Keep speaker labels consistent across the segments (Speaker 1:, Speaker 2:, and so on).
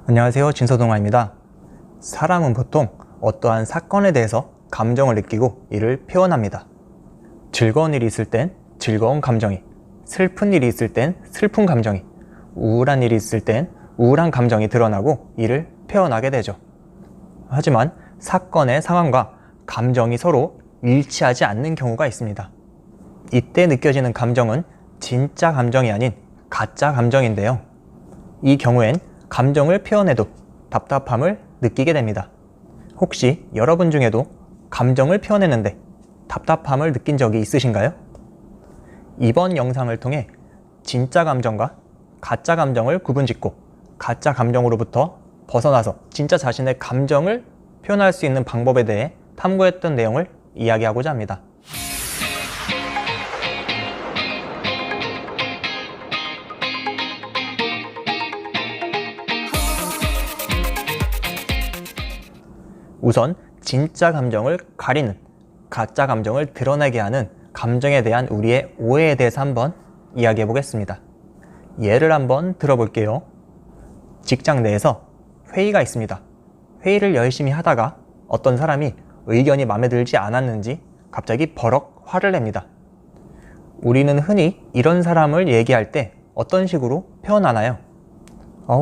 Speaker 1: 안녕하세요, 진서동아입니다. 사람은 보통 어떠한 사건에 대해서 감정을 느끼고 이를 표현합니다. 즐거운 일이 있을 땐 즐거운 감정이, 슬픈 일이 있을 땐 슬픈 감정이, 우울한 일이 있을 땐 우울한 감정이 드러나고 이를 표현하게 되죠. 하지만 사건의 상황과 감정이 서로 일치하지 않는 경우가 있습니다. 이때 느껴지는 감정은 진짜 감정이 아닌 가짜 감정인데요. 이 경우엔 감정을 표현해도 답답함을 느끼게 됩니다. 혹시 여러분 중에도 감정을 표현했는데 답답함을 느낀 적이 있으신가요? 이번 영상을 통해 진짜 감정과 가짜 감정을 구분짓고 가짜 감정으로부터 벗어나서 진짜 자신의 감정을 표현할 수 있는 방법에 대해 탐구했던 내용을 이야기하고자 합니다. 우선 진짜 감정을 가리는, 가짜 감정을 드러내게 하는 감정에 대한 우리의 오해에 대해서 한번 이야기해 보겠습니다. 예를 한번 들어볼게요. 직장 내에서 회의가 있습니다. 회의를 열심히 하다가 어떤 사람이 의견이 마음에 들지 않았는지 갑자기 버럭 화를 냅니다. 우리는 흔히 이런 사람을 얘기할 때 어떤 식으로 표현하나요?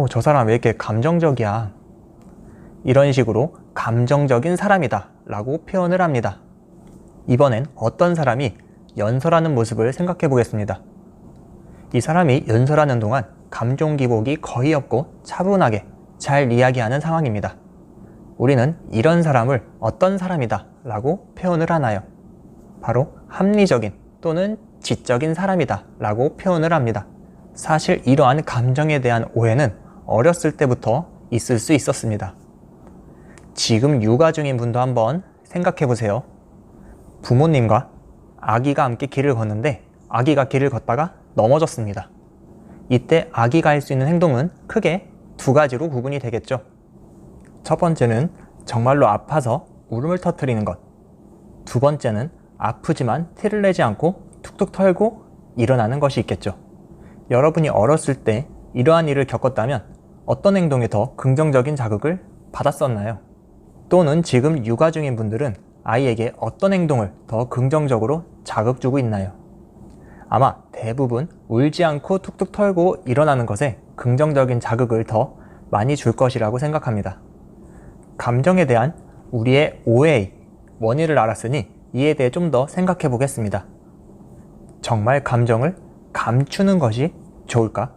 Speaker 1: 저 사람 왜 이렇게 감정적이야? 이런 식으로 감정적인 사람이다 라고 표현을 합니다. 이번엔 어떤 사람이 연설하는 모습을 생각해 보겠습니다. 이 사람이 연설하는 동안 감정 기복이 거의 없고 차분하게 잘 이야기하는 상황입니다. 우리는 이런 사람을 어떤 사람이다 라고 표현을 하나요? 바로 합리적인 또는 지적인 사람이다 라고 표현을 합니다. 사실 이러한 감정에 대한 오해는 어렸을 때부터 있을 수 있었습니다. 지금 육아 중인 분도 한번 생각해 보세요. 부모님과 아기가 함께 길을 걷는데 아기가 길을 걷다가 넘어졌습니다. 이때 아기가 할 수 있는 행동은 크게 두 가지로 구분이 되겠죠. 첫 번째는 정말로 아파서 울음을 터뜨리는 것. 두 번째는 아프지만 티를 내지 않고 툭툭 털고 일어나는 것이 있겠죠. 여러분이 어렸을 때 이러한 일을 겪었다면 어떤 행동에 더 긍정적인 자극을 받았었나요? 또는 지금 육아 중인 분들은 아이에게 어떤 행동을 더 긍정적으로 자극 주고 있나요? 아마 대부분 울지 않고 툭툭 털고 일어나는 것에 긍정적인 자극을 더 많이 줄 것이라고 생각합니다. 감정에 대한 우리의 오해의 원인을 알았으니 이에 대해 좀 더 생각해 보겠습니다. 정말 감정을 감추는 것이 좋을까?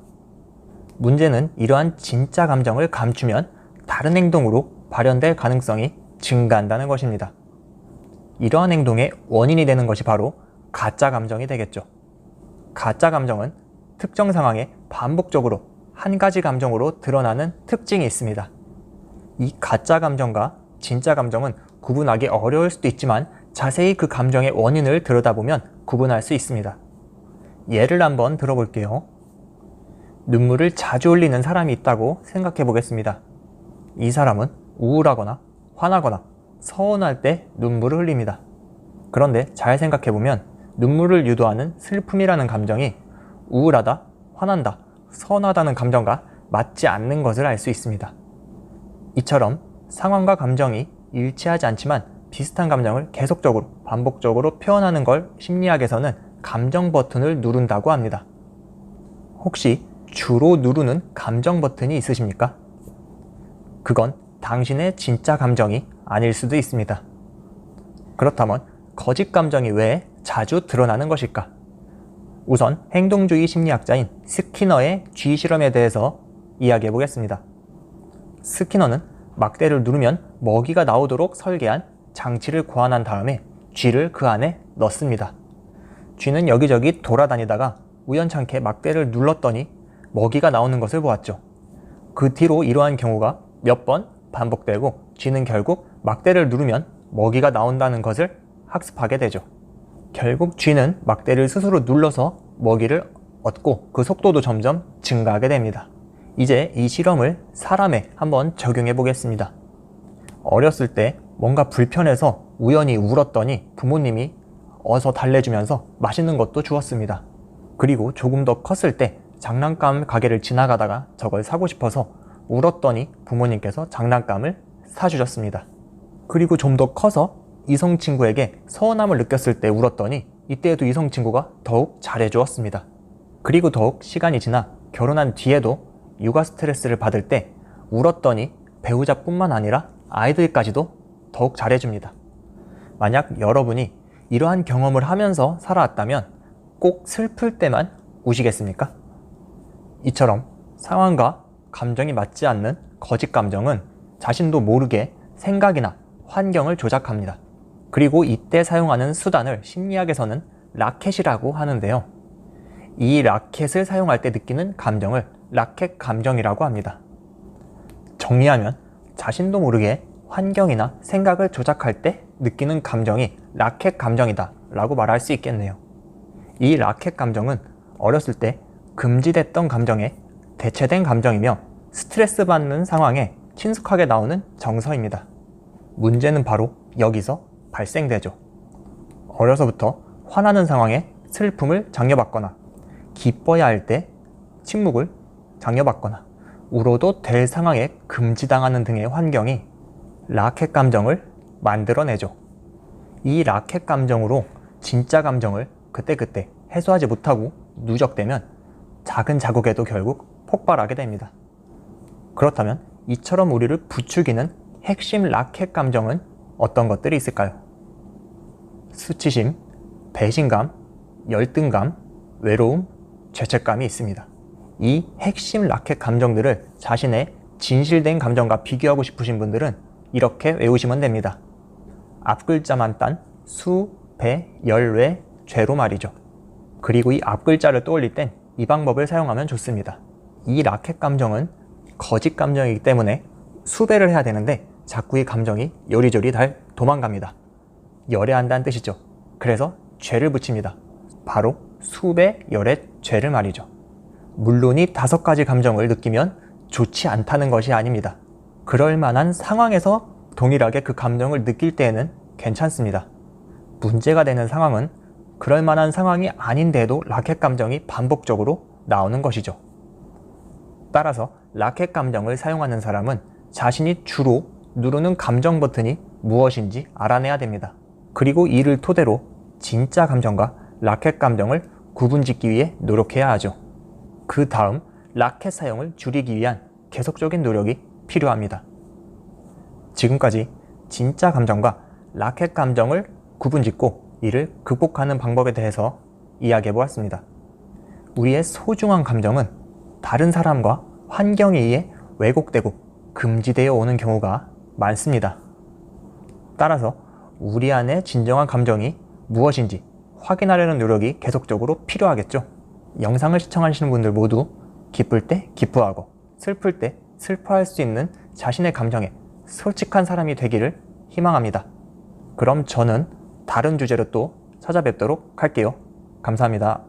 Speaker 1: 문제는 이러한 진짜 감정을 감추면 다른 행동으로 발현될 가능성이 증가한다는 것입니다. 이러한 행동의 원인이 되는 것이 바로 가짜 감정이 되겠죠. 가짜 감정은 특정 상황에 반복적으로 한 가지 감정으로 드러나는 특징이 있습니다. 이 가짜 감정과 진짜 감정은 구분하기 어려울 수도 있지만 자세히 그 감정의 원인을 들여다보면 구분할 수 있습니다. 예를 한번 들어볼게요. 눈물을 자주 흘리는 사람이 있다고 생각해 보겠습니다. 이 사람은 우울하거나 화나거나 서운할 때 눈물을 흘립니다. 그런데 잘 생각해보면 눈물을 유도하는 슬픔이라는 감정이 우울하다, 화난다, 서운하다는 감정과 맞지 않는 것을 알 수 있습니다. 이처럼 상황과 감정이 일치하지 않지만 비슷한 감정을 계속적으로 반복적으로 표현하는 걸 심리학에서는 감정 버튼을 누른다고 합니다. 혹시 주로 누르는 감정 버튼이 있으십니까? 그건 당신의 진짜 감정이 아닐 수도 있습니다. 그렇다면 거짓 감정이 왜 자주 드러나는 것일까? 우선 행동주의 심리학자인 스키너의 쥐 실험에 대해서 이야기해 보겠습니다. 스키너는 막대를 누르면 먹이가 나오도록 설계한 장치를 고안한 다음에 쥐를 그 안에 넣습니다. 쥐는 여기저기 돌아다니다가 우연찮게 막대를 눌렀더니 먹이가 나오는 것을 보았죠. 그 뒤로 이러한 경우가 몇 번 반복되고 쥐는 결국 막대를 누르면 먹이가 나온다는 것을 학습하게 되죠. 결국 쥐는 막대를 스스로 눌러서 먹이를 얻고 그 속도도 점점 증가하게 됩니다. 이제 이 실험을 사람에 한번 적용해 보겠습니다. 어렸을 때 뭔가 불편해서 우연히 울었더니 부모님이 어서 달래주면서 맛있는 것도 주었습니다. 그리고 조금 더 컸을 때 장난감 가게를 지나가다가 저걸 사고 싶어서 울었더니 부모님께서 장난감을 사주셨습니다. 그리고 좀 더 커서 이성 친구에게 서운함을 느꼈을 때 울었더니 이때에도 이성 친구가 더욱 잘해주었습니다. 그리고 더욱 시간이 지나 결혼한 뒤에도 육아 스트레스를 받을 때 울었더니 배우자뿐만 아니라 아이들까지도 더욱 잘해줍니다. 만약 여러분이 이러한 경험을 하면서 살아왔다면 꼭 슬플 때만 우시겠습니까? 이처럼 상황과 감정이 맞지 않는 거짓 감정은 자신도 모르게 생각이나 환경을 조작합니다. 그리고 이때 사용하는 수단을 심리학에서는 라켓이라고 하는데요. 이 라켓을 사용할 때 느끼는 감정을 라켓 감정이라고 합니다. 정리하면 자신도 모르게 환경이나 생각을 조작할 때 느끼는 감정이 라켓 감정이다 라고 말할 수 있겠네요. 이 라켓 감정은 어렸을 때 금지됐던 감정에 대체된 감정이며 스트레스 받는 상황에 친숙하게 나오는 정서입니다. 문제는 바로 여기서 발생되죠. 어려서부터 화나는 상황에 슬픔을 장려받거나 기뻐야 할 때 침묵을 장려받거나 울어도 될 상황에 금지당하는 등의 환경이 라켓 감정을 만들어내죠. 이 라켓 감정으로 진짜 감정을 그때그때 해소하지 못하고 누적되면 작은 자국에도 결국 폭발하게 됩니다. 그렇다면 이처럼 우리를 부추기는 핵심 라켓 감정은 어떤 것들이 있을까요? 수치심, 배신감, 열등감, 외로움, 죄책감이 있습니다. 이 핵심 라켓 감정들을 자신의 진실된 감정과 비교하고 싶으신 분들은 이렇게 외우시면 됩니다. 앞글자만 딴 수, 배, 열, 외, 죄로 말이죠. 그리고 이 앞글자를 떠올릴 땐 이 방법을 사용하면 좋습니다. 이 라켓 감정은 거짓 감정이기 때문에 수배를 해야 되는데 자꾸 이 감정이 요리조리 달 도망갑니다. 열애한다는 뜻이죠. 그래서 죄를 붙입니다. 바로 수배, 열애, 죄를 말이죠. 물론 이 5가지 감정을 느끼면 좋지 않다는 것이 아닙니다. 그럴 만한 상황에서 동일하게 그 감정을 느낄 때에는 괜찮습니다. 문제가 되는 상황은 그럴 만한 상황이 아닌데도 라켓 감정이 반복적으로 나오는 것이죠. 따라서 라켓 감정을 사용하는 사람은 자신이 주로 누르는 감정 버튼이 무엇인지 알아내야 됩니다. 그리고 이를 토대로 진짜 감정과 라켓 감정을 구분짓기 위해 노력해야 하죠. 그 다음 라켓 사용을 줄이기 위한 계속적인 노력이 필요합니다. 지금까지 진짜 감정과 라켓 감정을 구분짓고 이를 극복하는 방법에 대해서 이야기해 보았습니다. 우리의 소중한 감정은 다른 사람과 환경에 의해 왜곡되고 금지되어 오는 경우가 많습니다. 따라서 우리 안에 진정한 감정이 무엇인지 확인하려는 노력이 계속적으로 필요하겠죠. 영상을 시청하시는 분들 모두 기쁠 때 기뻐하고 슬플 때 슬퍼할 수 있는 자신의 감정에 솔직한 사람이 되기를 희망합니다. 그럼 저는 다른 주제로 또 찾아뵙도록 할게요. 감사합니다.